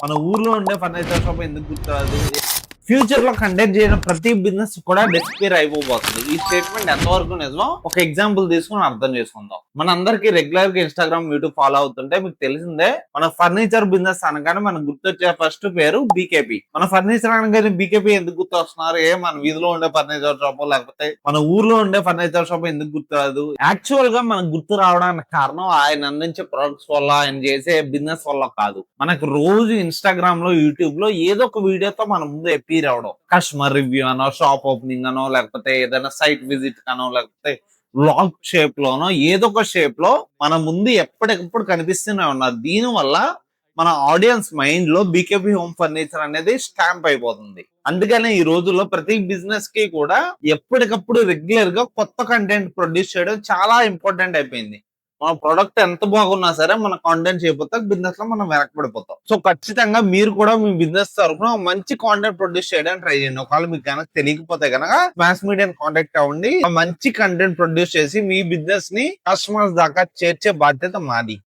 మన ఊర్లో ఉండే ఫర్నిచర్ షాప్ ఎందుకు గుర్తురాదు? ఫ్యూచర్ లో కండక్ట్ చేయడం ప్రతి బిజినెస్ కూడా డిస్పేర్ అయిపోతుంది. ఈ స్టేట్మెంట్ ఎంతవరకు నిజమో ఒక ఎగ్జాంపుల్ తీసుకుని అర్థం చేసుకుందాం. మన అందరికి రెగ్యులర్ గా ఇన్స్టాగ్రామ్, యూట్యూబ్ ఫాలో అవుతుంటే మీకు తెలిసిందే, మన ఫర్నిచర్ బిజినెస్ అనగానే మనకు గుర్తొచ్చే ఫస్ట్ పేరు బీకేపీ. మన ఫర్నిచర్ అనగానే బీకేపీ ఎందుకు గుర్తొస్తున్నారు? మన వీధిలో ఉండే ఫర్నిచర్ షాప్ లేకపోతే మన ఊర్లో ఉండే ఫర్నిచర్ షాప్ ఎందుకు గుర్తురాదు? యాక్చువల్ గా మనకు గుర్తు రావడానికి కారణం ఆయన అందించే ప్రొడక్ట్స్ వల్ల, ఆయన చేసే బిజినెస్ వల్ల కాదు. మనకు రోజు ఇన్స్టాగ్రామ్ లో, యూట్యూబ్ లో ఏదో ఒక వీడియోతో మన ముందు రావడం, కస్టమర్ రివ్యూ అనో, షాప్ ఓపెనింగ్ అనో, లేకపోతే ఏదైనా సైట్ విజిట్ అనో, లేకపోతే వ్లాగ్ షేప్ లోనో, ఏదో ఒక షేప్ లో మన ముందు ఎప్పటికప్పుడు కనిపిస్తూనే ఉన్నారు. దీని వల్ల మన ఆడియన్స్ మైండ్ లో బీకేపీ హోమ్ ఫర్నిచర్ అనేది స్టాంప్ అయిపోతుంది. అందుకనే ఈ రోజుల్లో ప్రతి బిజినెస్ కి కూడా ఎప్పటికప్పుడు రెగ్యులర్ గా కొత్త కంటెంట్ ప్రొడ్యూస్ చేయడం చాలా ఇంపార్టెంట్ అయిపోయింది. మన ప్రొడక్ట్ ఎంత బాగున్నా సరే మన కాంటెంట్ చేయకపోతే బిజినెస్ లో మనం వెనకబడిపోతాం. సో ఖచ్చితంగా మీరు కూడా మీ బిజినెస్ తరఫున మంచి కాంటెంట్ ప్రొడ్యూస్ చేయడానికి ట్రై చేయండి. ఒకవేళ మీకు కనుక తెలియకపోతే కనుక మాస్ మీడియా కాంటాక్ట్ అవ్వండి. మంచి కంటెంట్ ప్రొడ్యూస్ చేసి మీ బిజినెస్ ని కస్టమర్స్ దాకా చేర్చే బాధ్యత మాది.